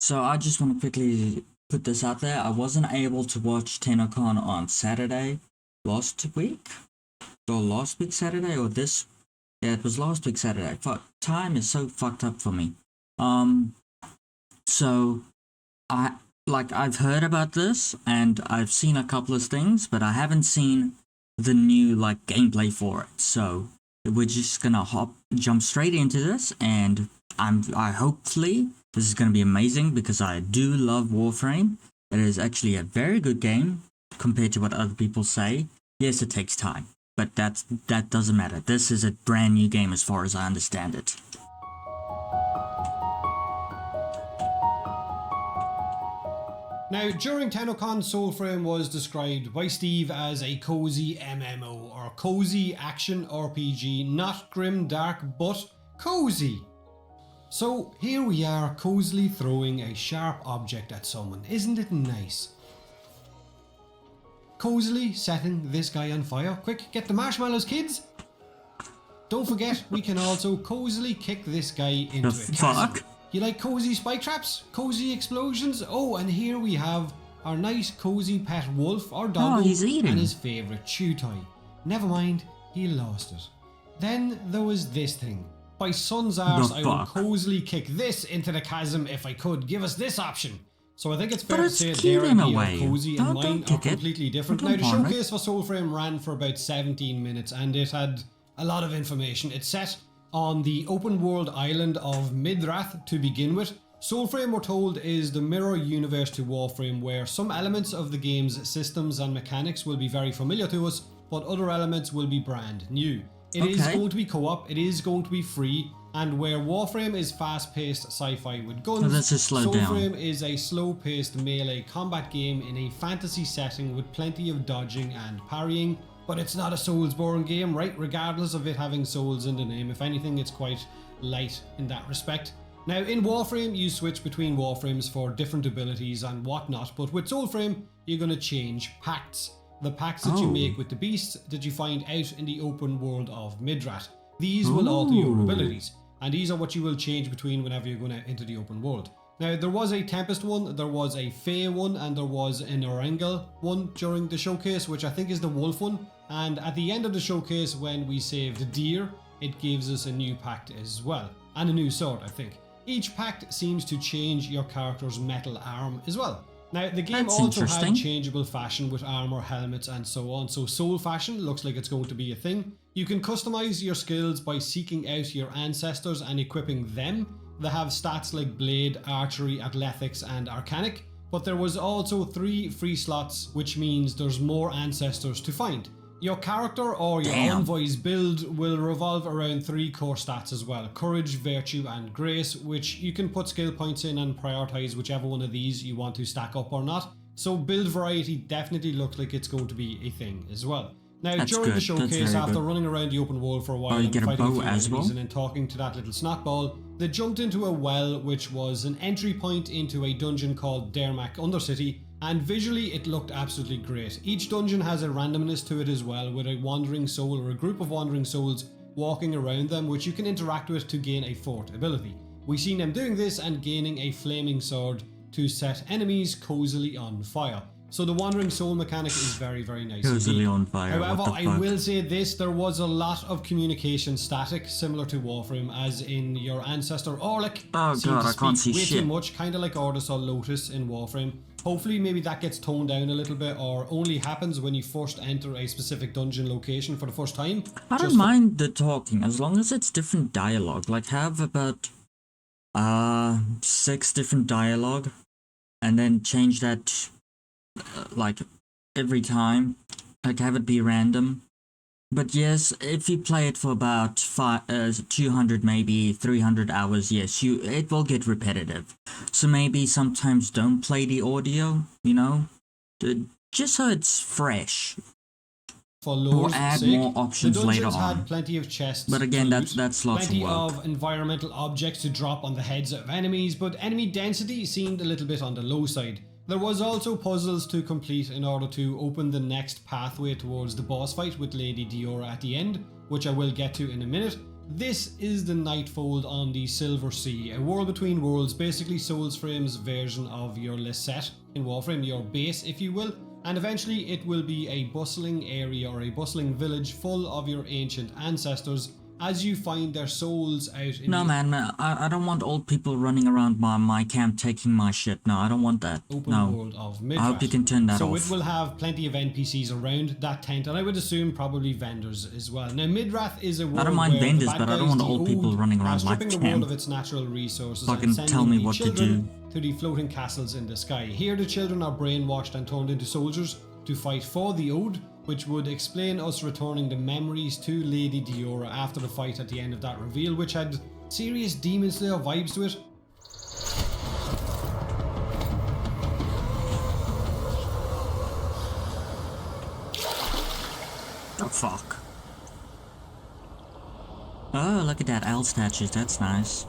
So I just want to quickly put this out there. I wasn't able to watch TennoCon on Saturday last week, or last week Saturday, or this. Yeah, it was last week Saturday. Fuck, time is so fucked up for me. So I've heard about this and I've seen a couple of things, but I haven't seen the new gameplay for it. So we're just gonna jump straight into this, and I hopefully this is gonna be amazing because I do love Warframe. It is actually a very good game compared to what other people say. Yes, it takes time, but that doesn't matter. This is a brand new game as far as I understand it. Now, during TennoCon, Soulframe was described by Steve as a cozy MMO, or cozy action RPG, not grim dark, but cozy. So here we are, cozily throwing a sharp object at someone. Isn't it nice? Cozily setting this guy on fire. Quick, get the marshmallows, kids! Don't forget, we can also cozily kick this guy into a chasm. You like cozy spike traps? Cozy explosions? Oh, and here we have our nice cozy pet wolf, or doggo, and his favourite chew toy. Never mind, he lost it. Then there was this thing. By sun's arse, I would cozily kick this into the chasm if I could. Give us this option. So I think it's fair to say their idea of cozy and mine are completely different. Now, the showcase for Soulframe ran for about 17 minutes and it had a lot of information. It's set on the open world island of Midrath to begin with. Soulframe, we're told, is the mirror universe to Warframe, where some elements of the game's systems and mechanics will be very familiar to us, but other elements will be brand new. It is going to be co-op, it is going to be free, and where Warframe is fast-paced sci-fi with guns, Soulframe is a slow-paced melee combat game in a fantasy setting with plenty of dodging and parrying. But it's not a Soulsborne game, right? Regardless of it having souls in the name. If anything, it's quite light in that respect. Now, in Warframe, you switch between Warframes for different abilities and whatnot, but with Soulframe, you're going to change pacts. The pacts that you make with the beasts that you find out in the open world of Midrath. These will alter your abilities, and these are what you will change between whenever you're going to enter the open world. Now, there was a Tempest one, there was a Fey one, and there was an Erangel one during the showcase, which I think is the Wolf one. And at the end of the showcase, when we saved Deer, it gives us a new pact as well. And a new sword, I think. Each pact seems to change your character's metal arm as well. Now, the game also had changeable fashion with armor, helmets, and so on. So soul fashion looks like it's going to be a thing. You can customize your skills by seeking out your ancestors and equipping them. They have stats like Blade, Archery, Athletics, and Arcanic. But there was also 3 free slots, which means there's more ancestors to find. Your character or your envoy's build will revolve around 3 core stats as well. Courage, Virtue, and Grace, which you can put skill points in and prioritize whichever one of these you want to stack up or not. So build variety definitely looks like it's going to be a thing as well. Now, during the showcase, after running around the open world for a while and fighting a few enemies and then talking to that little snotball, they jumped into a well, which was an entry point into a dungeon called Dermak Undercity, and visually it looked absolutely great. Each dungeon has a randomness to it as well, with a wandering soul or a group of wandering souls walking around them, which you can interact with to gain a fort ability. We've seen them doing this and gaining a flaming sword to set enemies cozily on fire. So the wandering soul mechanic is very, very nice. Cozily on fire. However, I will say this, there was a lot of communication static, similar to Warframe, as in your ancestor Orlick seemed to speak way too much, kind of like Ordis or Lotus in Warframe. Hopefully maybe that gets toned down a little bit, or only happens when you first enter a specific dungeon location for the first time. I don't mind the talking, as long as it's different dialogue. Like, have about 6 different dialogue, and then change that like every time, like have it be random. But yes, if you play it for about 200, maybe 300 hours, yes, it will get repetitive. So maybe sometimes don't play the audio, you know, just so it's fresh. For lore's or add sake, more options the later dungeons on. had plenty of chests, but again, food, that's lots plenty of work. of environmental objects to drop on the heads of enemies, but enemy density seemed a little bit on the low side. There was also puzzles to complete in order to open the next pathway towards the boss fight with Lady Diora at the end, which I will get to in a minute. This is the Nightfold on the Silver Sea, a world between worlds, basically Soulframe's version of your Lisette in Warframe, your base if you will, and eventually it will be a bustling area or a bustling village full of your ancient ancestors as you find their souls out in No, the man, I don't want old people running around my camp taking my shit. No, I don't want that. open No. world of Midrath. I hope you can turn that so off. it will have plenty of NPCs around that tent, and I would assume probably vendors as well. Now, Midrath is a world I don't mind where the vendors, bad but I don't guys, want the old people running are around my stripping the world camp. of its natural resources Fucking and sending tell me the what to children do. to the floating castles in the sky. Here, the children are brainwashed and turned into soldiers to fight for the Ode, which would explain us returning the memories to Lady Diora after the fight at the end of that reveal, which had serious Demon Slayer vibes to it. Oh, fuck. Oh, look at that owl statues, that's nice.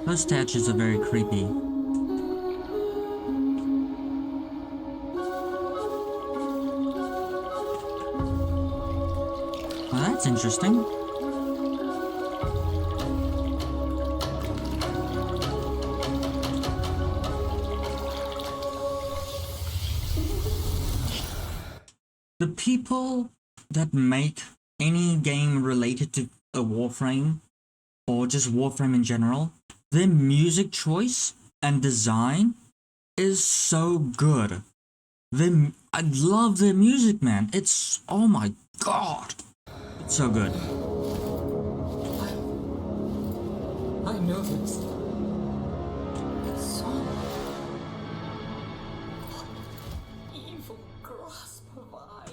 Those statues are very creepy. Well, that's interesting. The people that make any game related to a Warframe, or just Warframe in general, their music choice and design is so good. I love their music, man. It's, oh my god. It's so good. I know this. The song. What evil grasp have I?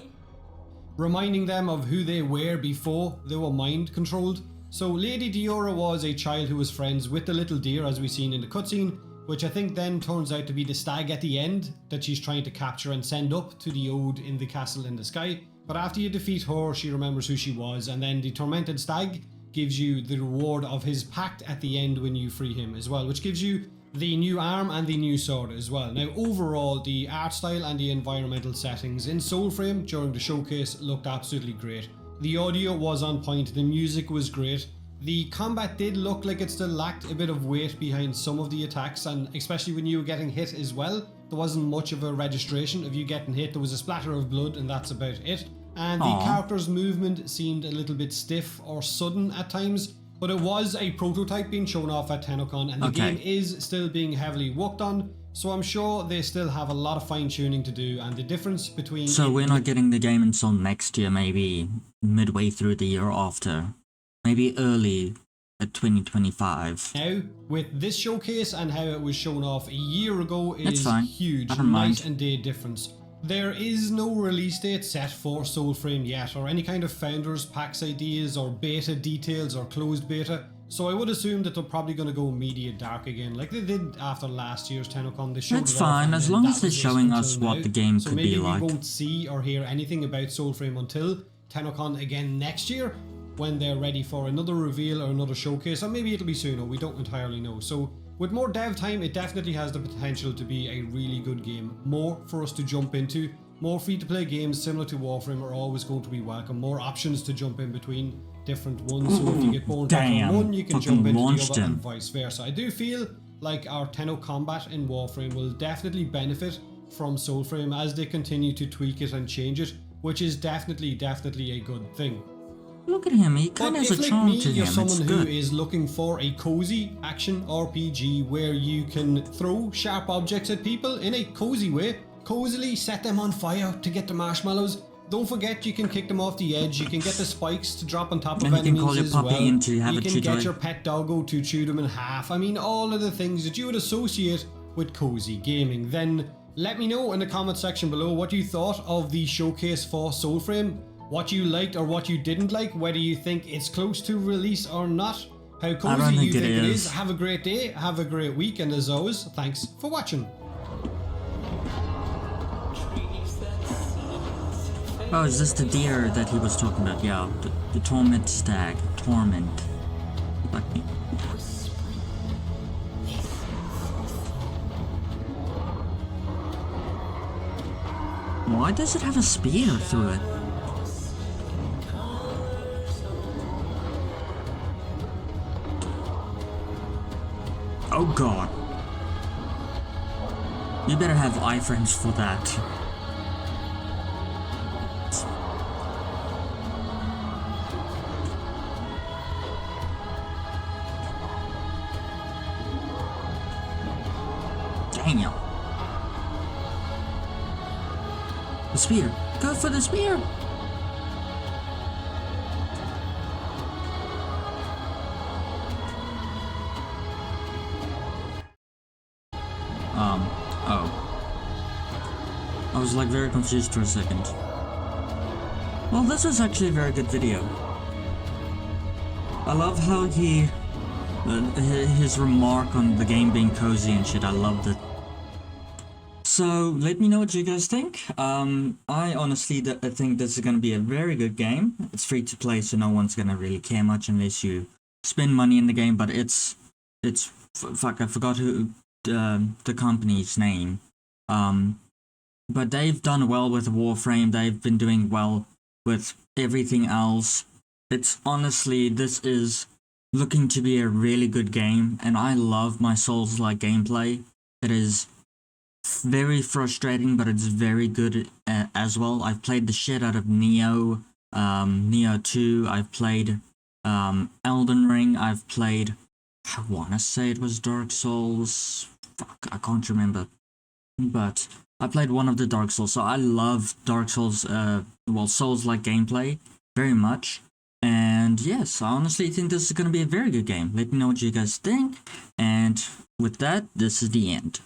Reminding them of who they were before they were mind controlled. So Lady Diora was a child who was friends with the little deer, as we've seen in the cutscene, which I think then turns out to be the stag at the end that she's trying to capture and send up to the Ode in the castle in the sky. But after you defeat her, she remembers who she was, and then the tormented stag gives you the reward of his pact at the end when you free him as well, which gives you the new arm and the new sword as well. Now overall, the art style and the environmental settings in Soulframe during the showcase looked absolutely great. The audio was on point, the music was great. The combat did look like it still lacked a bit of weight behind some of the attacks, and especially when you were getting hit as well, there wasn't much of a registration of you getting hit. There was a splatter of blood and that's about it. And the character's movement seemed a little bit stiff or sudden at times, but it was a prototype being shown off at TennoCon, and the game is still being heavily worked on, so I'm sure they still have a lot of fine-tuning to do, and the difference between... So we're not getting the game until next year, maybe midway through the year after. Maybe early at 2025. Now, with this showcase and how it was shown off a year ago is huge, night and day difference. There is no release date set for Soulframe yet, or any kind of founders, packs ideas, or beta details, or closed beta. So I would assume that they're probably going to go media dark again, like they did after last year's TennoCon. They showed That's fine, as long as they're showing us what the game could be like. So maybe we won't see or hear anything about Soulframe until TennoCon again next year, when they're ready for another reveal or another showcase, or maybe it'll be sooner, we don't entirely know. So with more dev time, it definitely has the potential to be a really good game. More for us to jump into. More free-to-play games similar to Warframe are always going to be welcome. More options to jump in between different ones. So if you get bored on one, you can jump into the other and vice versa. I do feel like our Tenno combat in Warframe will definitely benefit from Soulframe as they continue to tweak it and change it, which is definitely a good thing. Look at him, he kind of has a charm to him. You're someone it's who good. is looking for a cozy action RPG where you can throw sharp objects at people in a cozy way, cozily set them on fire to get the marshmallows. Don't forget, you can kick them off the edge, you can get the spikes to drop on top of enemies you can call your as puppy well. in to have You a can tutorial. get your pet doggo to chew them in half. I mean, all of the things that you would associate with cozy gaming. Then let me know in the comment section below what you thought of the showcase for Soulframe. What you liked or what you didn't like, whether you think it's close to release or not, how cozy you think it is. Have a great day, have a great week, and as always, thanks for watching. Oh, is this the deer that he was talking about? Yeah, the torment stag. Torment. Why does it have a spear through it? Oh god. You better have iframes for that. Damn. The spear. Go for the spear. Oh. I was like very confused for a second. Well, this was actually a very good video. I love how his remark on the game being cozy and shit, I loved it. So, let me know what you guys think. I honestly think this is gonna be a very good game. It's free to play, so no one's gonna really care much unless you spend money in the game, but fuck, I forgot who the company's name. But they've done well with Warframe. They've been doing well with everything else. It's honestly, this is looking to be a really good game, and I love my Souls-like gameplay. It is very frustrating, but it's very good as well. I've played the shit out of Neo 2. I've played Elden Ring. I've played, I want to say it was Dark Souls. Fuck, I can't remember. But I played one of the Dark Souls, so I love Dark Souls, Souls-like gameplay very much. And yes, I honestly think this is going to be a very good game. Let me know what you guys think. And with that, this is the end.